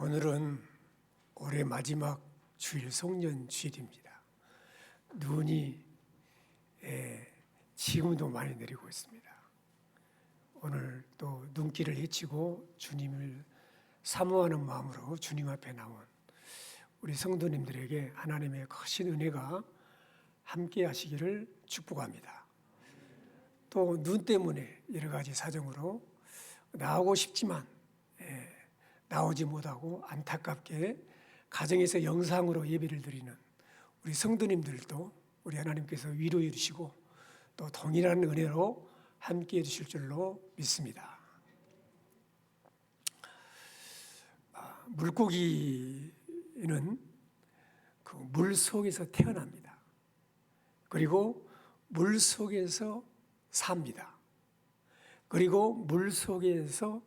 오늘은 올해 마지막 주일 송년 주일입니다. 눈이 지금도 많이 내리고 있습니다. 오늘 또 눈길을 헤치고 주님을 사모하는 마음으로 주님 앞에 나온 우리 성도님들에게 하나님의 크신 은혜가 함께 하시기를 축복합니다. 또 눈 때문에 여러 가지 사정으로 나오고 싶지만 나오지 못하고 안타깝게 가정에서 영상으로 예배를 드리는 우리 성도님들도 우리 하나님께서 위로해 주시고 또 동일한 은혜로 함께해 주실 줄로 믿습니다. 물고기는 그 물 속에서 태어납니다. 그리고 물 속에서 삽니다. 그리고 물 속에서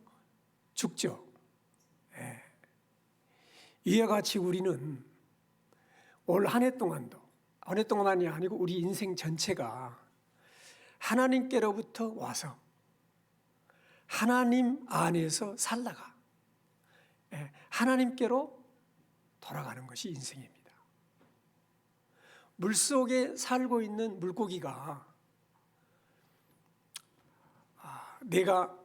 죽죠. 이와 같이 우리는 올 한 해 동안도, 한 해 동안만이 아니고 우리 인생 전체가 하나님께로부터 와서 하나님 안에서 살다가 하나님께로 돌아가는 것이 인생입니다. 물속에 살고 있는 물고기가 내가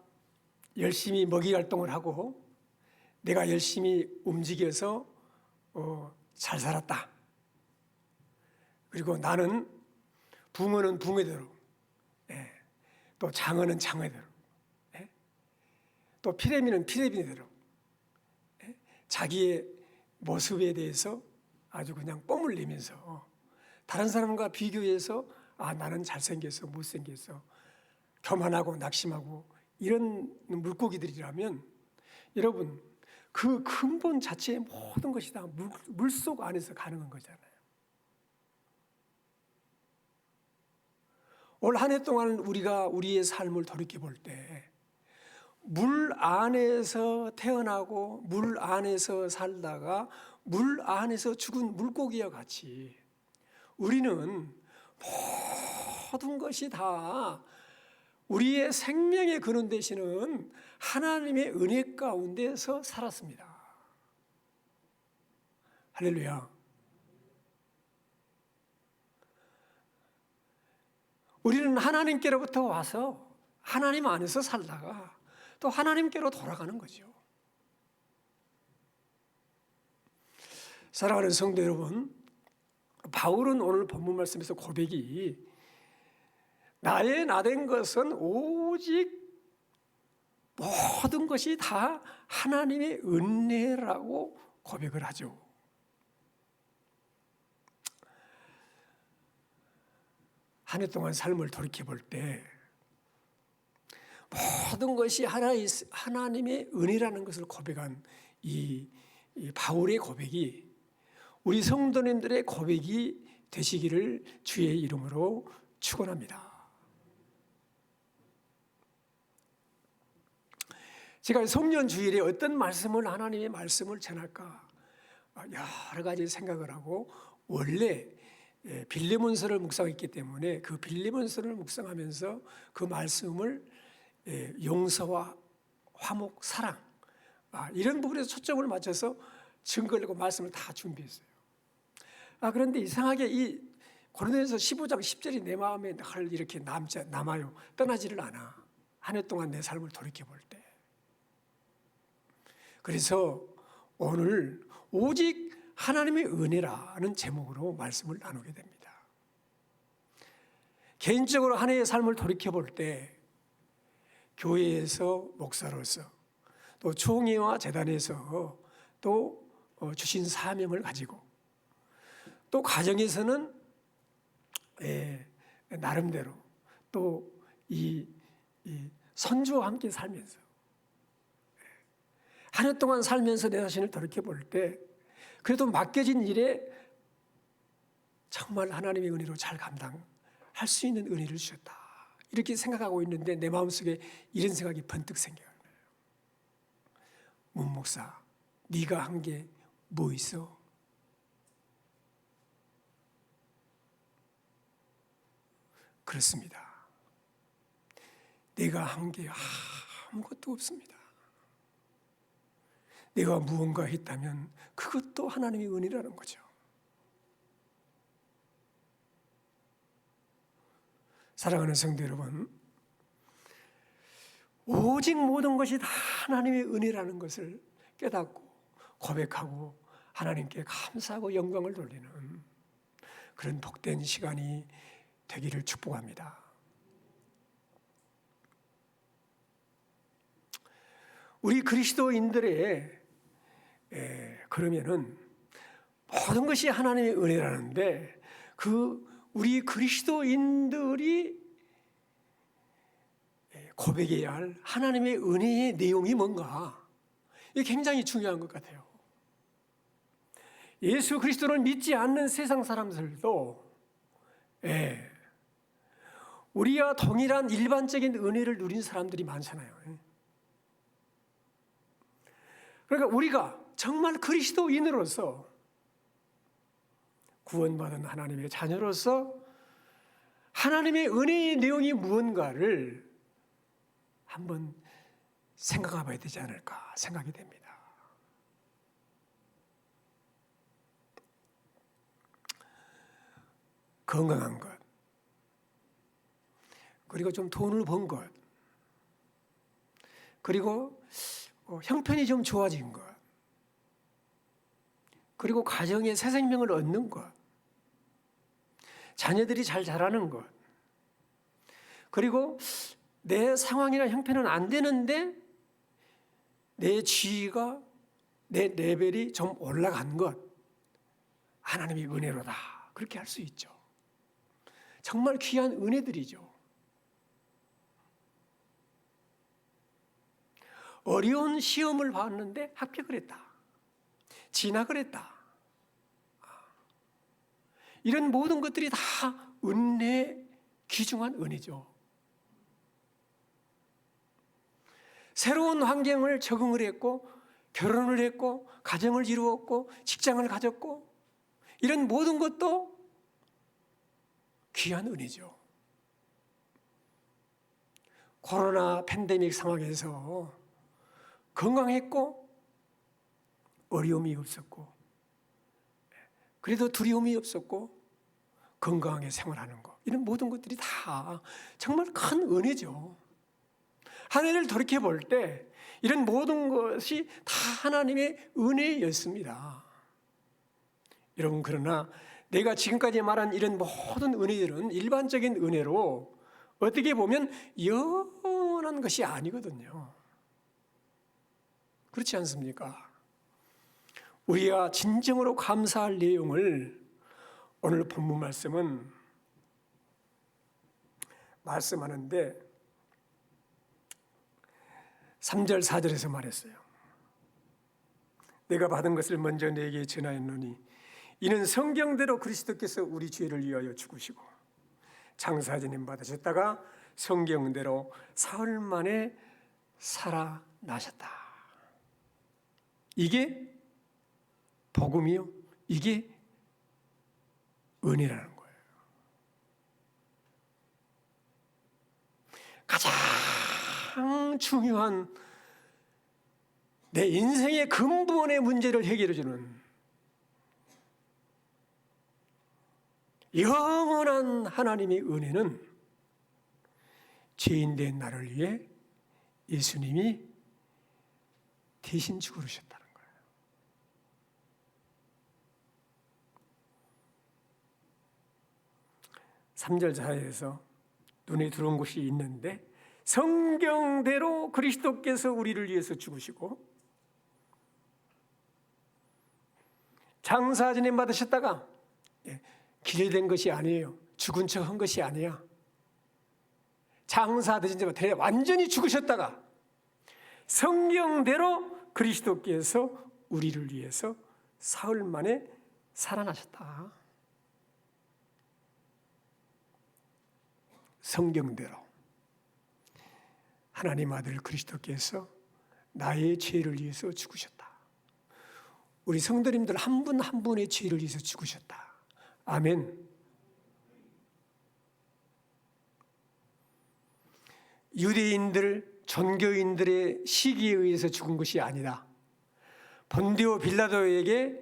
열심히 먹이 활동을 하고 내가 열심히 움직여서 잘 살았다. 그리고 나는 붕어는 붕어대로, 또 장어는 장어대로, 또 피레미는 피레미대로 자기의 모습에 대해서 아주 그냥 뽐을 내면서 다른 사람과 비교해서 나는 잘생겼어, 못생겼어, 교만하고 낙심하고 이런 물고기들이라면 여러분 그 근본 자체의 모든 것이 다 물속 안에서 가능한 거잖아요. 올 한 해 동안 우리가 우리의 삶을 돌이켜볼 때 물 안에서 태어나고 물 안에서 살다가 물 안에서 죽은 물고기와 같이 우리는 모든 것이 다 우리의 생명의 근원 되시는 하나님의 은혜 가운데서 살았습니다. 할렐루야. 우리는 하나님께로부터 와서 하나님 안에서 살다가 또 하나님께로 돌아가는 거죠. 사랑하는 성도 여러분, 바울은 오늘 본문 말씀에서 고백이 나의 나된 것은 오직 모든 것이 다 하나님의 은혜라고 고백을 하죠. 한 해 동안 삶을 돌이켜볼 때 모든 것이 하나님의 은혜라는 것을 고백한 이 바울의 고백이 우리 성도님들의 고백이 되시기를 주의 이름으로 축원합니다. 제가 송년 주일에 어떤 말씀을 하나님의 말씀을 전할까 여러 가지 생각을 하고 원래 빌레몬서를 묵상했기 때문에 그 빌레몬서를 묵상하면서 그 말씀을 용서와 화목, 사랑 이런 부분에서 초점을 맞춰서 증거를 내고 말씀을 다 준비했어요. 그런데 이상하게 이 고린도전서 15장 10절이 내 마음에 늘 이렇게 남아요. 떠나지를 않아. 한 해 동안 내 삶을 돌이켜볼 때. 그래서 오늘 오직 하나님의 은혜라는 제목으로 말씀을 나누게 됩니다. 개인적으로 한 해의 삶을 돌이켜볼 때 교회에서 목사로서 또 총회와 재단에서 또 주신 사명을 가지고 또 가정에서는 나름대로 또 이 선주와 함께 살면서 한 해 동안 살면서 내 자신을 돌이켜볼 때 그래도 맡겨진 일에 정말 하나님의 은혜로 잘 감당할 수 있는 은혜를 주셨다. 이렇게 생각하고 있는데 내 마음속에 이런 생각이 번뜩 생겨요. 문 목사, 네가 한 게 뭐 있어? 그렇습니다. 내가 한 게 아무것도 없습니다. 내가 무언가 했다면 그것도 하나님의 은혜라는 거죠. 사랑하는 성도 여러분, 오직 모든 것이 다 하나님의 은혜라는 것을 깨닫고 고백하고 하나님께 감사하고 영광을 돌리는 그런 복된 시간이 되기를 축복합니다. 우리 그리스도인들의 그러면은 모든 것이 하나님의 은혜라는데 우리 그리스도인들이 고백해야 할 하나님의 은혜의 내용이 뭔가, 이게 굉장히 중요한 것 같아요. 예수 그리스도를 믿지 않는 세상 사람들도 우리와 동일한 일반적인 은혜를 누린 사람들이 많잖아요. 그러니까 우리가 정말 그리스도인으로서 구원받은 하나님의 자녀로서 하나님의 은혜의 내용이 무언가를 한번 생각해 봐야 되지 않을까 생각이 됩니다. 건강한 것, 그리고 좀 돈을 번 것, 그리고 형편이 좀 좋아진 것, 그리고 가정에 새 생명을 얻는 것, 자녀들이 잘 자라는 것, 그리고 내 상황이나 형편은 안 되는데 내 지위가, 내 레벨이 좀 올라간 것, 하나님의 은혜로다, 그렇게 할 수 있죠. 정말 귀한 은혜들이죠. 어려운 시험을 봤는데 합격을 했다, 진학을 했다, 이런 모든 것들이 다 은혜에 귀중한 은혜죠. 새로운 환경을 적응을 했고 결혼을 했고 가정을 이루었고 직장을 가졌고 이런 모든 것도 귀한 은혜죠. 코로나 팬데믹 상황에서 건강했고 어려움이 없었고 그래도 두려움이 없었고 건강하게 생활하는 것, 이런 모든 것들이 다 정말 큰 은혜죠. 하늘을 돌이켜 볼 때 이런 모든 것이 다 하나님의 은혜였습니다. 여러분, 그러나 내가 지금까지 말한 이런 모든 은혜들은 일반적인 은혜로 어떻게 보면 영원한 것이 아니거든요. 그렇지 않습니까? 우리가 진정으로 감사할 내용을 오늘 본문 말씀은 말씀하는데 3절 4절에서 말했어요. 내가 받은 것을 먼저 내게 전하였노니 이는 성경대로 그리스도께서 우리 죄를 위하여 죽으시고 장사 지냄 받으셨다가 성경대로 사흘 만에 살아나셨다. 이게 복음이요, 이게 은혜라는 거예요. 가장 중요한 내 인생의 근본의 문제를 해결해주는 영원한 하나님의 은혜는 죄인된 나를 위해 예수님이 대신 죽으셨다는 거예요. (3절) 사이에서 눈에 들어온 것이 있는데 성경대로 그리스도께서 우리를 위해서 죽으시고 장사 지냄 받으셨다가, 기회된 것이 아니에요. 죽은 척 한 것이 아니야. 장사 드신 자 완전히 죽으셨다가 성경대로 그리스도께서 우리를 위해서 사흘 만에 살아나셨다. 성경대로 하나님 아들 그리스도께서 나의 죄를 위해서 죽으셨다. 우리 성도님들 한 분 한 분의 죄를 위해서 죽으셨다. 아멘. 유대인들, 종교인들의 시기에 의해서 죽은 것이 아니다. 본디오 빌라도에게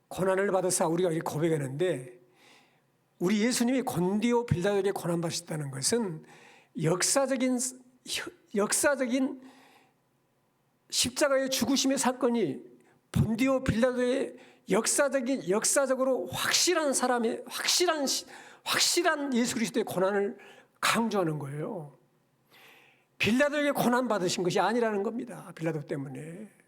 고난을 받아서 우리가 이렇게 고백하는데, 우리 예수님이 본디오 빌라도에게 고난 받으셨다는 것은 역사적인 십자가의 죽으심의 사건이 본디오 빌라도의 역사적으로 확실한 사람의 확실한 예수 그리스도의 고난을 강조하는 거예요. 빌라도에게 고난 받으신 것이 아니라는 겁니다. 빌라도 때문에.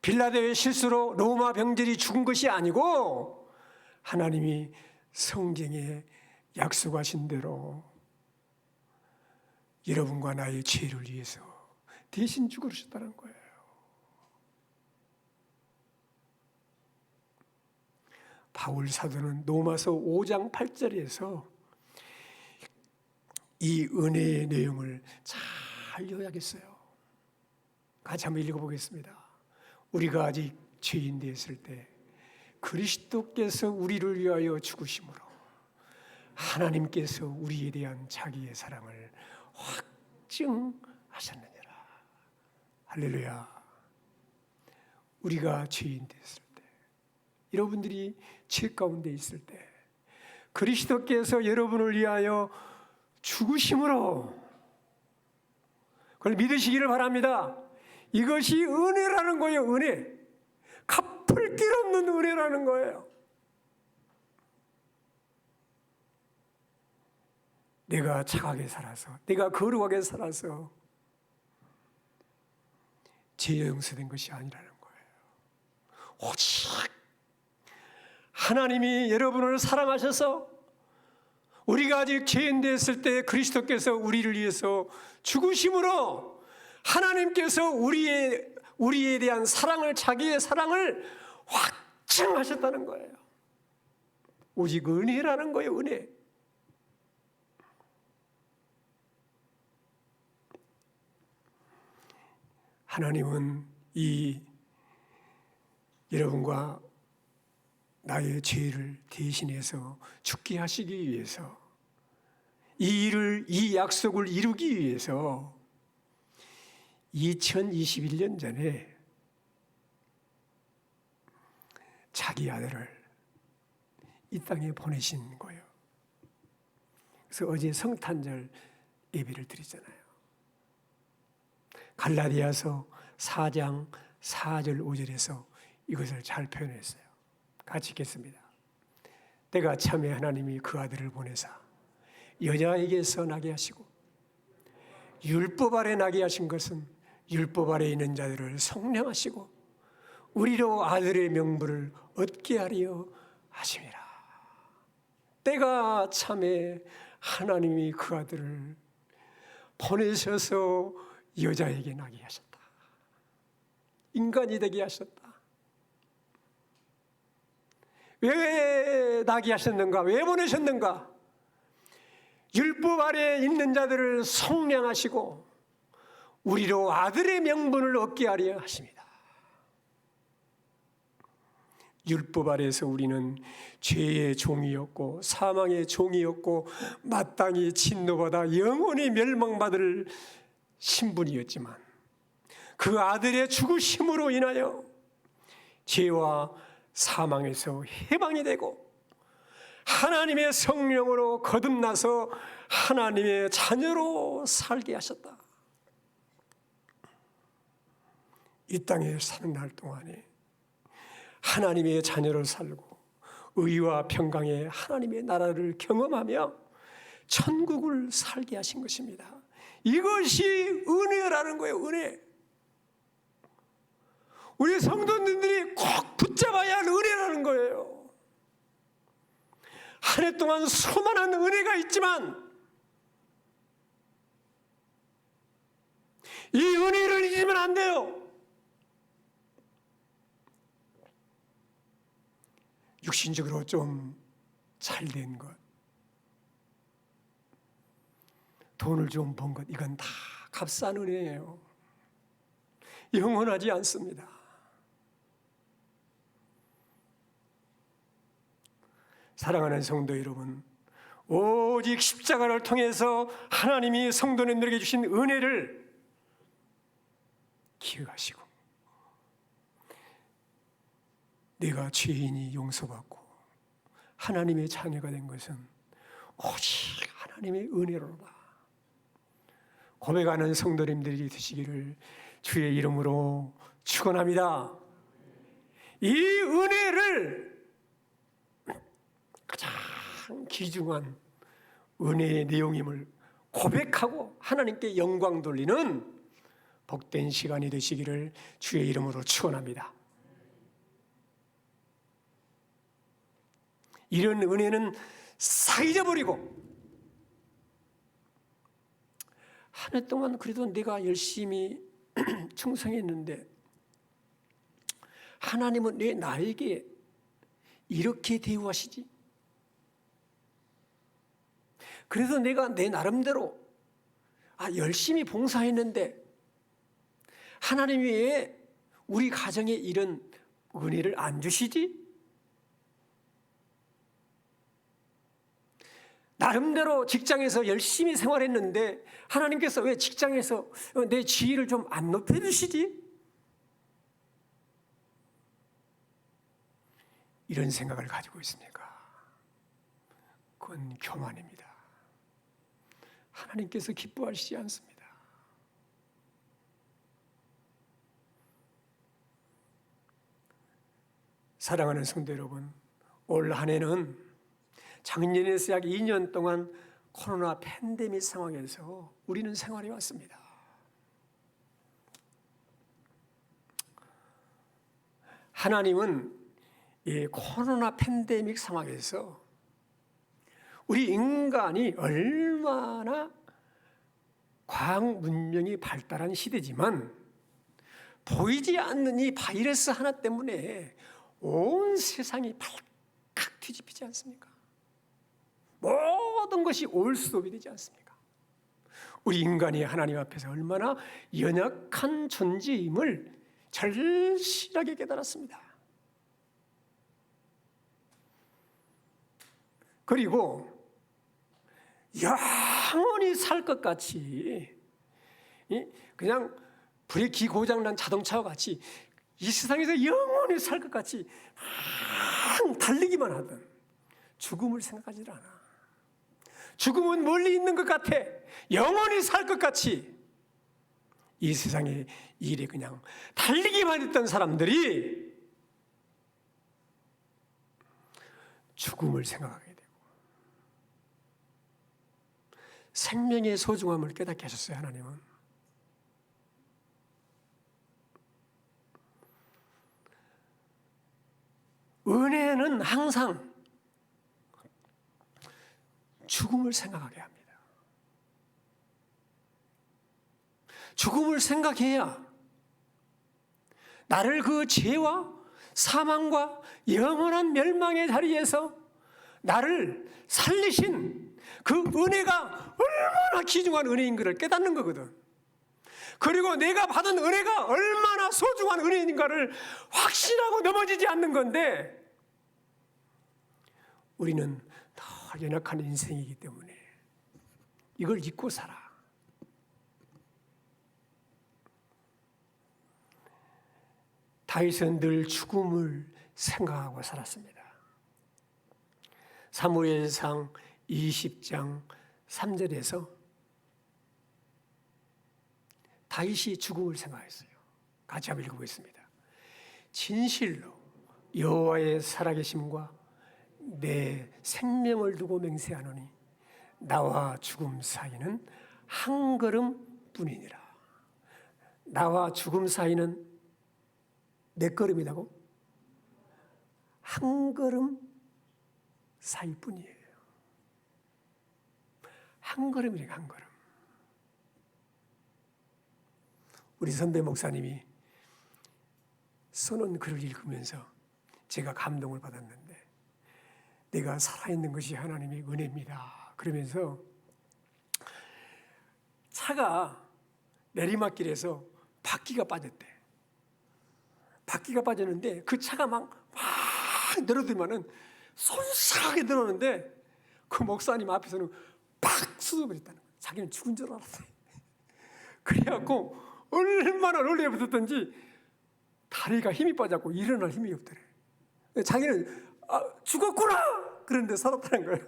빌라도의 실수로 로마 병들이 죽은 것이 아니고 하나님이 성경에 약속하신 대로 여러분과 나의 죄를 위해서 대신 죽으셨다는 거예요. 바울 사도는 로마서 5장 8절에서 이 은혜의 내용을 잘 요약했어요. 같이 한번 읽어보겠습니다. 우리가 아직 죄인 되었을 때 그리스도께서 우리를 위하여 죽으심으로 하나님께서 우리에 대한 자기의 사랑을 확증하셨느니라. 할렐루야. 우리가 죄인 되었을 때, 여러분들이 죄 가운데 있을 때 그리스도께서 여러분을 위하여 죽으심으로, 그걸 믿으시기를 바랍니다. 이것이 은혜라는 거예요. 은혜. 갚을 길 없는 은혜라는 거예요. 내가 착하게 살아서, 내가 거룩하게 살아서 죄에 용서된 것이 아니라는 거예요. 오직 하나님이 여러분을 사랑하셔서 우리가 아직 죄인 되었을 때 그리스도께서 우리를 위해서 죽으심으로 하나님께서 우리에 대한 사랑을, 자기의 사랑을 확증하셨다는 거예요. 오직 은혜라는 거예요. 은혜. 하나님은 이 여러분과 나의 죄를 대신해서 죽게 하시기 위해서, 이 약속을 이루기 위해서 2021년 전에 자기 아들을 이 땅에 보내신 거예요. 그래서 어제 성탄절 예배를 드리잖아요. 갈라디아서 4장 4절 5절에서 이것을 잘 표현했어요. 같이 읽겠습니다. 때가 참에 하나님이 그 아들을 보내사 여자에게서 나게 하시고 율법 아래 나게 하신 것은 율법 아래 있는 자들을 성령하시고 우리로 아들의 명분을 얻게 하려 하심이라. 때가 참에 하나님이 그 아들을 보내셔서 여자에게 나게 하셨다. 인간이 되게 하셨다. 왜 나게 하셨는가? 왜 보내셨는가? 율법 아래 있는 자들을 성량하시고 우리로 아들의 명분을 얻게 하려 하십니다. 율법 아래에서 우리는 죄의 종이었고 사망의 종이었고 마땅히 진노받아 영원히 멸망받을 신분이었지만 그 아들의 죽으심으로 인하여 죄와 사망에서 해방이 되고 하나님의 성령으로 거듭나서 하나님의 자녀로 살게 하셨다. 이 땅에 사는 날 동안에 하나님의 자녀로 살고 의와 평강의 하나님의 나라를 경험하며 천국을 살게 하신 것입니다. 이것이 은혜라는 거예요. 은혜. 우리 성도님들이 꼭 붙잡아야 할 은혜라는 거예요. 한 해 동안 수많은 은혜가 있지만 이 은혜를 잊으면 안 돼요. 육신적으로 좀 잘된 것, 돈을 좀 번 것, 이건 다 값싼 은혜예요. 영원하지 않습니다. 사랑하는 성도 여러분, 오직 십자가를 통해서 하나님이 성도님들에게 주신 은혜를 기억하시고 내가 죄인이 용서받고 하나님의 자녀가 된 것은 오직 하나님의 은혜로다 고백하는 성도님들이 되시기를 주의 이름으로 축원합니다. 이 은혜를 가장 귀중한 은혜의 내용임을 고백하고 하나님께 영광 돌리는 복된 시간이 되시기를 주의 이름으로 축원합니다. 이런 은혜는 싹 잊어버리고 한 해 동안 그래도 내가 열심히 충성했는데 하나님은 왜 나에게 이렇게 대우하시지? 그래서 내가 내 나름대로 열심히 봉사했는데 하나님이 왜 우리 가정에 이런 은혜를 안 주시지? 나름대로 직장에서 열심히 생활했는데 하나님께서 왜 직장에서 내 지위를 좀 안 높여주시지? 이런 생각을 가지고 있습니까? 그건 교만입니다. 하나님께서 기뻐하시지 않습니다. 사랑하는 성도 여러분, 올 한 해는 작년에서 약 2년 동안 코로나 팬데믹 상황에서 우리는 생활해 왔습니다. 하나님은 이 코로나 팬데믹 상황에서 우리 인간이 얼마나 과학 문명이 발달한 시대지만 보이지 않는 이 바이러스 하나 때문에 온 세상이 발칵 뒤집히지 않습니까? 모든 것이 올스톱이 되지 않습니까? 우리 인간이 하나님 앞에서 얼마나 연약한 존재임을 절실하게 깨달았습니다. 그리고 영원히 살 것 같이 그냥 브레이크 고장난 자동차와 같이 이 세상에서 영원히 살 것 같이 달리기만 하던 죽음을 생각하지 않아. 죽음은 멀리 있는 것 같아. 영원히 살 것 같이 이 세상의 일에 그냥 달리기만 했던 사람들이 죽음을 생각하게 되고 생명의 소중함을 깨닫게 하셨어요. 하나님은. 은혜는 항상 죽음을 생각하게 합니다. 죽음을 생각해야 나를 그 죄와 사망과 영원한 멸망의 자리에서 나를 살리신 그 은혜가 얼마나 귀중한 은혜인 것을 깨닫는 거거든. 그리고 내가 받은 은혜가 얼마나 소중한 은혜인가를 확신하고 넘어지지 않는 건데 우리는 더 연약한 인생이기 때문에 이걸 잊고 살아. 다윗은 늘 죽음을 생각하고 살았습니다. 사무엘상 20장 3절에서 다윗이 죽음을 생각했어요. 같이 한번 읽어보겠습니다. 진실로 여호와의 살아계심과 내 생명을 두고 맹세하노니 나와 죽음 사이는 한 걸음 뿐이니라. 나와 죽음 사이는 몇 걸음이라고? 한 걸음 사이뿐이에요. 한 걸음이래, 한 걸음. 우리 선배 목사님이 써놓은 글을 읽으면서 제가 감동을 받았는데 내가 살아있는 것이 하나님의 은혜입니다. 그러면서 차가 내리막길에서 바퀴가 빠졌대. 바퀴가 빠졌는데 그 차가 막 늘어들면은 손싹하게 늘었는데 그 목사님 앞에서는 팍 쏟아버렸다는 거예요. 자기는 죽은 줄 알았어요. 그래갖고 얼마나 놀래 붙었던지 다리가 힘이 빠졌고 일어날 힘이 없더래. 자기는 죽었구나! 그런데 살았다는 거예요.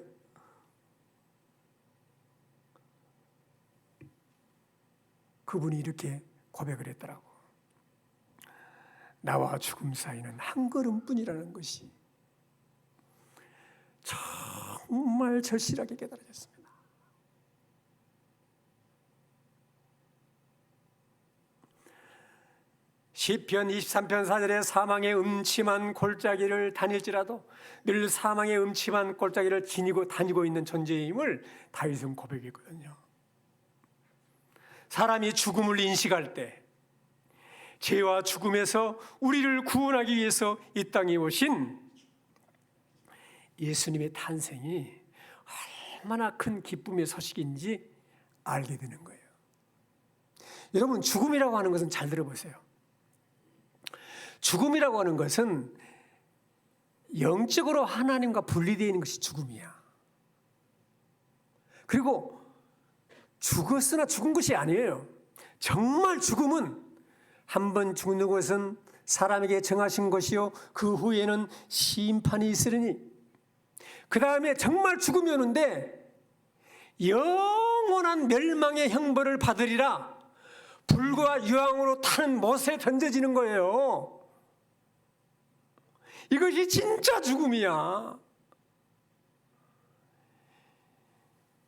그분이 이렇게 고백을 했더라고. 나와 죽음 사이는 한 걸음뿐이라는 것이 정말 절실하게 깨달아졌습니다. 시편 23편 4절에 사망의 음침한 골짜기를 다닐지라도 늘 사망의 음침한 골짜기를 지니고 다니고 있는 존재임을 다윗은 고백했거든요. 사람이 죽음을 인식할 때 죄와 죽음에서 우리를 구원하기 위해서 이 땅에 오신 예수님의 탄생이 얼마나 큰 기쁨의 소식인지 알게 되는 거예요. 여러분, 죽음이라고 하는 것은 잘 들어보세요. 죽음이라고 하는 것은 영적으로 하나님과 분리되어 있는 것이 죽음이야. 그리고 죽었으나 죽은 것이 아니에요. 정말 죽음은 한 번 죽는 것은 사람에게 정하신 것이요 그 후에는 심판이 있으리니, 그 다음에 정말 죽음이 오는데 영원한 멸망의 형벌을 받으리라. 불과 유황으로 타는 못에 던져지는 거예요. 이것이 진짜 죽음이야.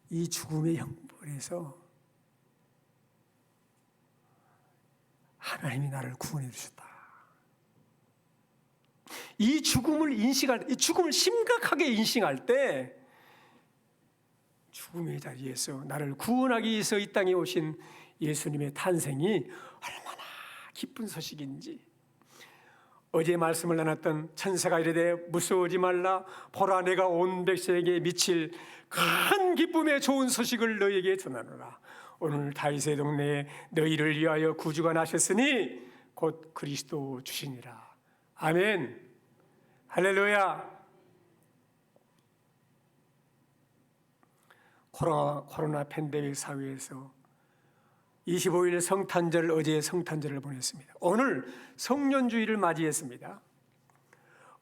이 죽음의 형벌에서 하나님이 나를 구원해 주셨다. 이 죽음을 인식할 때, 이 죽음을 심각하게 인식할 때 죽음의 자리에서 나를 구원하기 위해서 이 땅에 오신 예수님의 탄생이 얼마나 기쁜 소식인지, 어제 말씀을 나눴던 천사가 이르되 무서워하지 말라, 보라 내가 온 백성에게 미칠 큰 기쁨의 좋은 소식을 너희에게 전하노라. 오늘 다윗의 동네에 너희를 위하여 구주가 나셨으니 곧 그리스도 주시니라. 아멘. 할렐루야. 코로나 팬데믹 사회에서 25일 성탄절, 어제 성탄절을 보냈습니다. 오늘 성년주의를 맞이했습니다.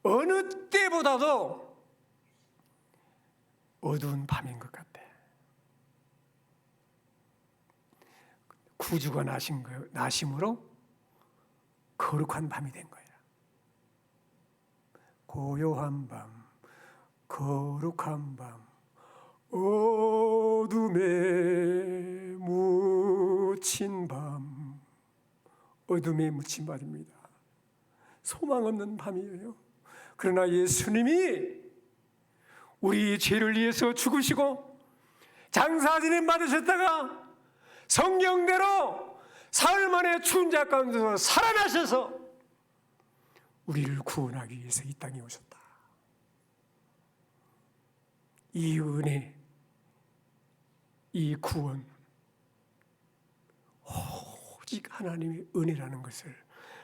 어느 때보다도 어두운 밤인 것 같아. 구주가 나심으로 거룩한 밤이 된 거야. 고요한 밤, 거룩한 밤, 어둠에 묻힌 밤, 어둠에 묻힌 밤입니다. 소망 없는 밤이에요. 그러나 예수님이 우리 죄를 위해서 죽으시고 장사지님 받으셨다가 성경대로 사흘 만에 추운 자 가운데서 살아나셔서 우리를 구원하기 위해서 이 땅에 오셨다. 이 은혜, 이 구원, 오직 하나님의 은혜라는 것을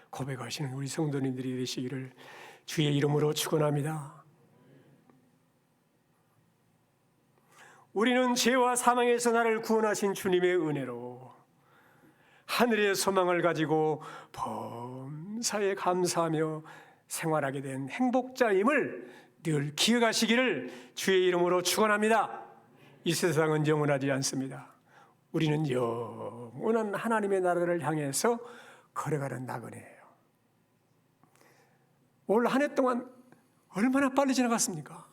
고백하시는 우리 성도님들이 되시기를 주의 이름으로 축원합니다. 우리는 죄와 사망에서 나를 구원하신 주님의 은혜로 하늘의 소망을 가지고 범사에 감사하며 생활하게 된 행복자임을 늘 기억하시기를 주의 이름으로 축원합니다. 이 세상은 영원하지 않습니다. 우리는 영원한 하나님의 나라를 향해서 걸어가는 나그네예요. 올 한 해 동안 얼마나 빨리 지나갔습니까?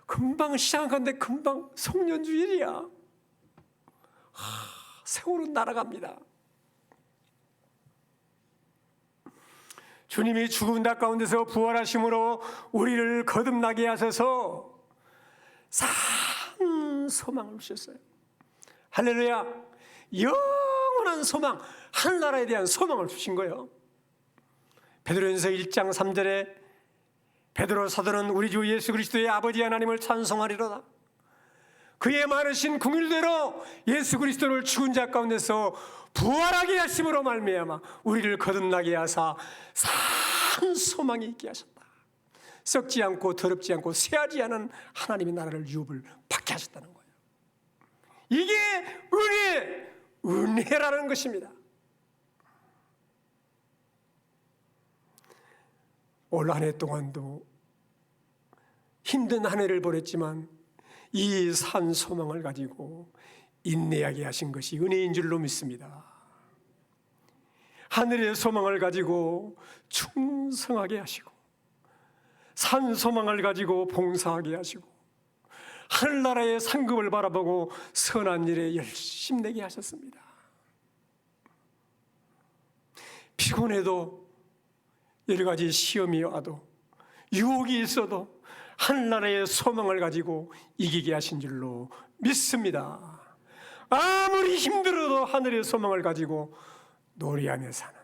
금방 시작한데 금방 성년주일이야. 세월은 날아갑니다. 주님이 죽음 가운데서 부활하심으로 우리를 거듭나게 하셔서 산 소망을 주셨어요. 할렐루야. 영원한 소망, 하늘나라에 대한 소망을 주신 거예요. 베드로전서 1장 3절에 베드로 사도는 우리 주 예수 그리스도의 아버지 하나님을 찬송하리로다. 그의 많으신 긍휼대로 예수 그리스도를 죽은 자 가운데서 부활하게 하심으로 말미암아 우리를 거듭나게 하사 산 소망이 있게 하셨다. 썩지 않고 더럽지 않고 쇠하지 않은 하나님의 나라를 유업을 받게 하셨다는 거예요. 이게 은혜라는 것입니다. 올 한 해 동안도 힘든 한 해를 보냈지만 이 산 소망을 가지고 인내하게 하신 것이 은혜인 줄로 믿습니다. 하늘의 소망을 가지고 충성하게 하시고 산 소망을 가지고 봉사하게 하시고 하늘나라의 상급을 바라보고 선한 일에 열심내게 하셨습니다. 피곤해도 여러 가지 시험이 와도 유혹이 있어도 하늘나라의 소망을 가지고 이기게 하신 줄로 믿습니다. 아무리 힘들어도 하늘의 소망을 가지고 노래하며 사는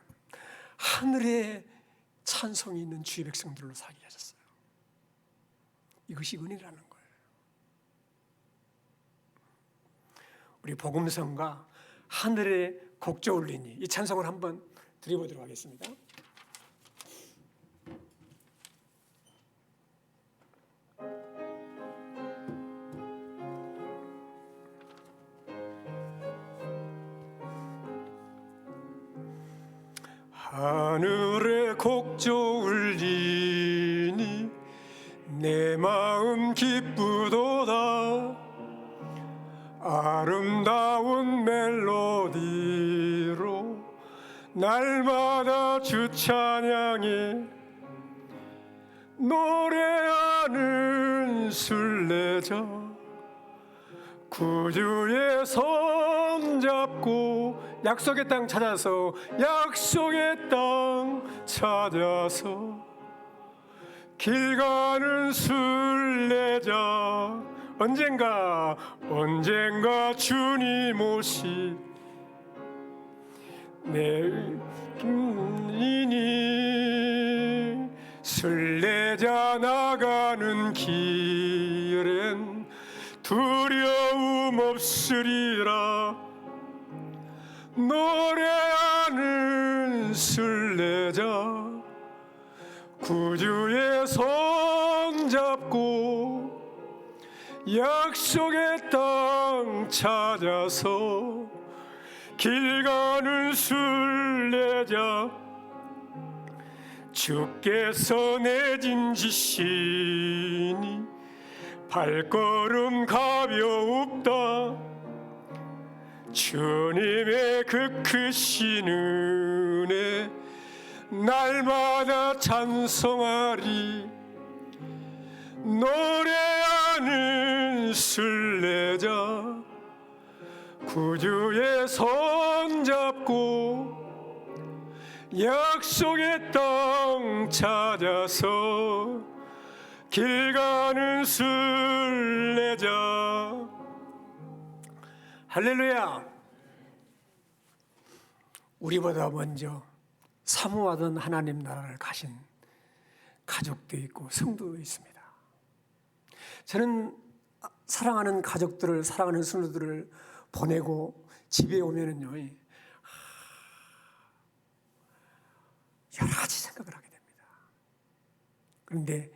하늘의 찬송이 있는 주의 백성들로 살게 하셨어요. 이것이 은혜라는 거예요. 우리 복음성과 하늘의 곡조 울리니 이 찬송을 한번 드려보도록 하겠습니다. 하늘의 곡조 울리니 내 마음 기쁘도다. 아름다운 멜로디로 날마다 주 찬양해 노래하는 순례자 구주의 손 잡고 약속의 땅 찾아서 약속의 땅 찾아서 길 가는 순례자 언젠가 주님 오시 내이니 순례자 나가는 길엔 두려움 없으리라. 노래하는 순례자 구주의 손 잡고 약속의 땅 찾아서 길 가는 순례자 주께서 내진 지시니 발걸음 가벼웁다. 주님의 그 크신 은혜 날마다 찬송하리. 노래하는 순례자 구주의 손 잡고 약속의 땅 찾아서 길 가는 순례자. 할렐루야. 우리보다 먼저 사모하던 하나님 나라를 가신 가족도 있고 성도도 있습니다. 저는 사랑하는 가족들을, 사랑하는 성도들을 보내고 집에 오면은요, 여러 가지 생각을 하게 됩니다. 그런데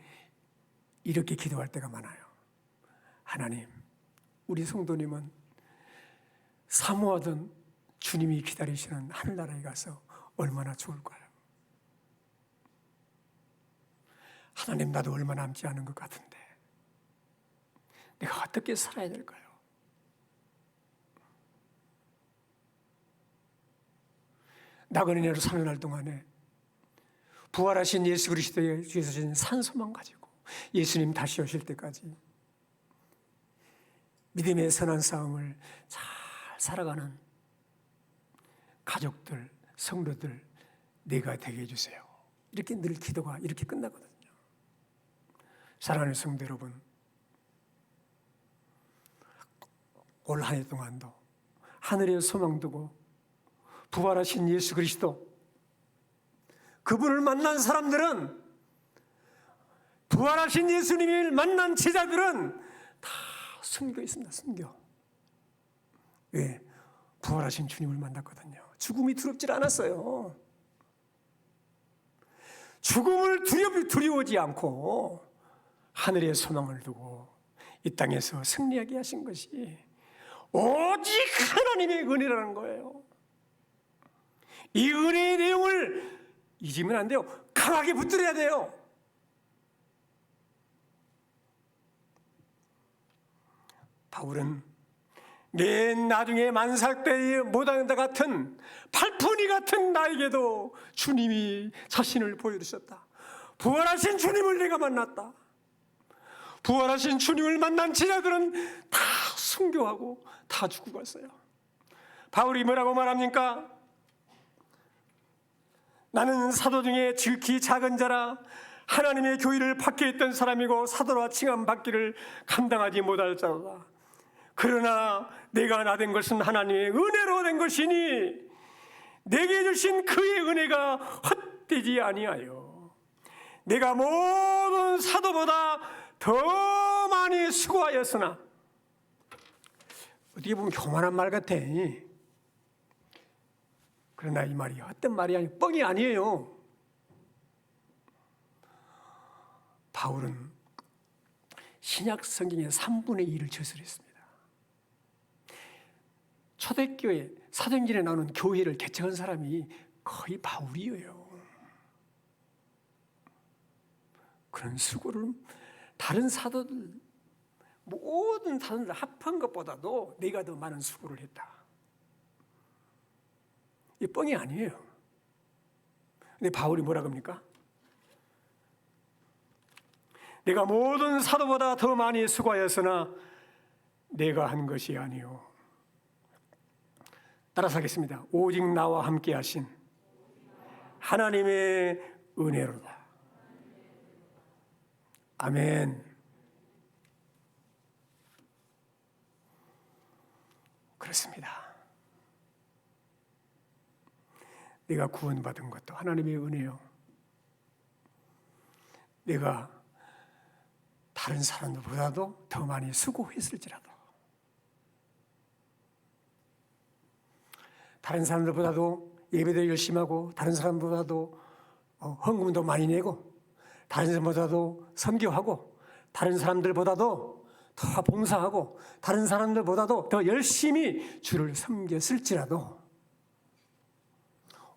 이렇게 기도할 때가 많아요. 하나님, 우리 성도님은 사모하던 주님이 기다리시는 하늘나라에 가서 얼마나 좋을까요? 하나님, 나도 얼마 남지 않은 것 같은데 내가 어떻게 살아야 될까요? 나그네로 사는 날 동안에 부활하신 예수 그리스도의 주에서 주신 산소만 가지고 예수님 다시 오실 때까지 믿음의 선한 싸움을 잘 살아가는 가족들, 성도들 내가 되게 해주세요. 이렇게 늘 기도가 이렇게 끝나거든요. 사랑하는 성도 여러분, 올 한 해 동안도 하늘에 소망 두고 부활하신 예수 그리스도, 그분을 만난 사람들은, 부활하신 예수님을 만난 제자들은 다 순교 있습니다. 순교. 왜? 부활하신 주님을 만났거든요. 죽음이 두렵질 않았어요. 죽음을 두려워하지 않고 하늘의 소망을 두고 이 땅에서 승리하게 하신 것이 오직 하나님의 은혜라는 거예요. 이 은혜의 내용을 잊으면 안 돼요. 강하게 붙들어야 돼요. 바울은 내 나중에 만살 때의 모당자 같은 팔푼이 같은 나에게도 주님이 자신을 보여주셨다. 부활하신 주님을 내가 만났다. 부활하신 주님을 만난 제자들은 다 순교하고 다 죽고 갔어요. 바울이 뭐라고 말합니까? 나는 사도 중에 지극히 작은 자라 하나님의 교회를 밖에 있던 사람이고 사도라 칭함받기를 감당하지 못할 자로다. 그러나 내가 나된 것은 하나님의 은혜로 된 것이니 내게 주신 그의 은혜가 헛되지 아니하여 내가 모든 사도보다 더 많이 수고하였으나, 어떻게 보면 교만한 말 같아. 그러나 이 말이 헛된 말이 아니고 뻥이 아니에요. 바울은 신약 성경의 3분의 2를 저술했습니다. 초대교회 사도행전에 나오는 교회를 개척한 사람이 거의 바울이에요. 그런 수고를 다른 사도들, 모든 사도들 합한 것보다도 내가 더 많은 수고를 했다. 이 뻥이 아니에요. 근데 바울이 뭐라고 합니까? 내가 모든 사도보다 더 많이 수고하였으나 내가 한 것이 아니요. 따라서 하겠습니다. 오직 나와 함께 하신 하나님의 은혜로다. 아멘. 그렇습니다. 내가 구원받은 것도 하나님의 은혜요. 내가 다른 사람들보다도 더 많이 수고했을지라도, 다른 사람들보다도 예배도 열심히 하고, 다른 사람보다도 헌금도 많이 내고, 다른 사람보다도 선교하고, 다른 사람들보다도 더 봉사하고, 다른 사람들보다도 더 열심히 주를 섬겼을지라도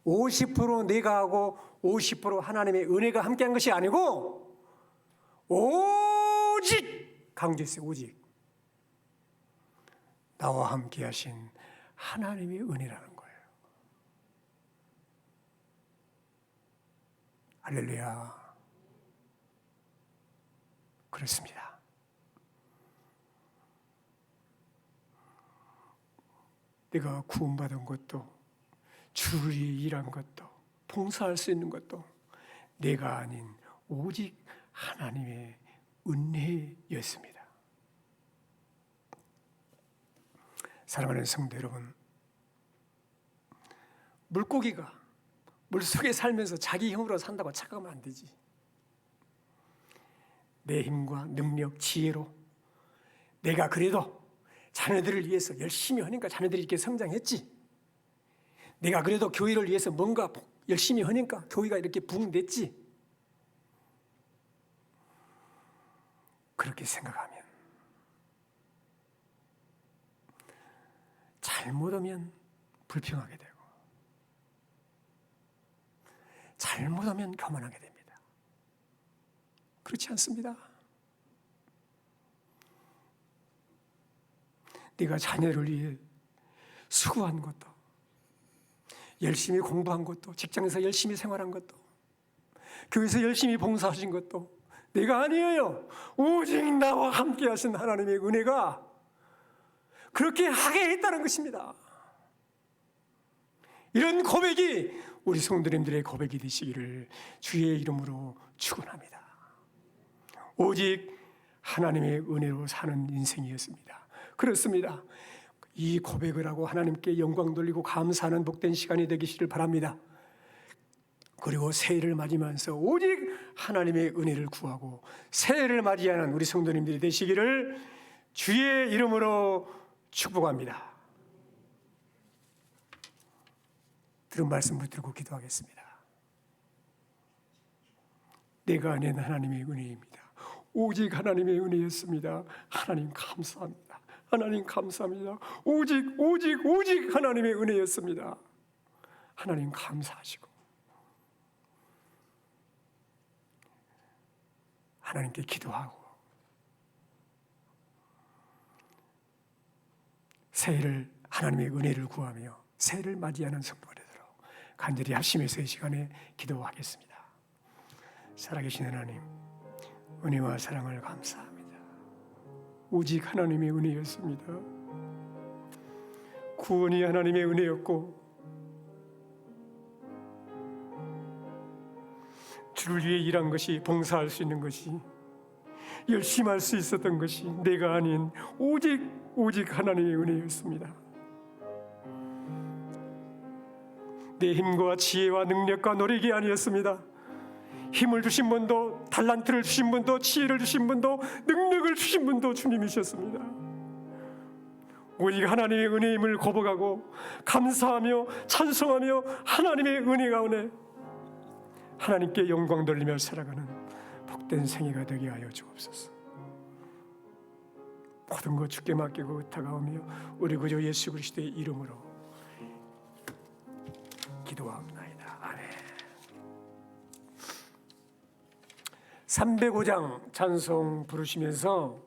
50% 내가 하고 50% 하나님의 은혜가 함께한 것이 아니고 오직, 강조했어요. 오직 나와 함께 하신 하나님의 은혜라는 거예요. 할렐루야. 그렇습니다. 내가 구원받은 것도, 주를 위해 일한 것도, 봉사할 수 있는 것도 내가 아닌 오직 하나님의 은혜였습니다. 사랑하는 성도 여러분, 물고기가 물속에 살면서 자기 힘으로 산다고 착각하면 안 되지. 내 힘과 능력, 지혜로 내가 그래도 자녀들을 위해서 열심히 하니까 자녀들이 이렇게 성장했지. 내가 그래도 교회를 위해서 뭔가 열심히 하니까 교회가 이렇게 부흥됐지. 그렇게 생각하면, 잘못하면 불평하게 되고, 잘못하면 교만하게 됩니다. 그렇지 않습니다. 네가 자녀를 위해 수고한 것도, 열심히 공부한 것도, 직장에서 열심히 생활한 것도, 교회에서 열심히 봉사하신 것도 내가 아니에요. 오직 나와 함께 하신 하나님의 은혜가 그렇게 하게 했다는 것입니다. 이런 고백이 우리 성도님들의 고백이 되시기를 주의 이름으로 축원합니다. 오직 하나님의 은혜로 사는 인생이었습니다. 그렇습니다. 이 고백을 하고 하나님께 영광 돌리고 감사하는 복된 시간이 되기를 바랍니다. 그리고 새해를 맞이하면서 오직 하나님의 은혜를 구하고 새해를 맞이하는 우리 성도님들이 되시기를 주의 이름으로 축복합니다. 들은 말씀 붙들고 기도하겠습니다. 내가 아닌 하나님의 은혜입니다. 오직 하나님의 은혜였습니다. 하나님 감사합니다. 하나님 감사합니다. 오직 하나님의 은혜였습니다. 하나님 감사하시고 하나님께 기도하고 새해를 하나님의 은혜를 구하며 새해를 맞이하는 성도가 되도록 간절히 합심해서 이 시간에 기도하겠습니다. 살아계신 하나님, 은혜와 사랑을 감사합니다. 오직 하나님의 은혜였습니다. 구원이 하나님의 은혜였고 주를 위해 일한 것이, 봉사할 수 있는 것이, 열심히 할 수 있었던 것이 내가 아닌 오직 하나님의 은혜였습니다. 내 힘과 지혜와 능력과 노력이 아니었습니다. 힘을 주신 분도, 달란트를 주신 분도, 지혜를 주신 분도, 능력을 주신 분도 주님이셨습니다. 오직 하나님의 은혜임을 고백하고 감사하며 찬송하며 하나님의 은혜 가운데 하나님께 영광 돌리며 살아가는 복된 생애가 되게 하여 주옵소서. 모든 것 주께 맡기고 의탁하오며 우리 구주 예수 그리스도의 이름으로 기도하옵나이다. 아멘. 305장 찬송 부르시면서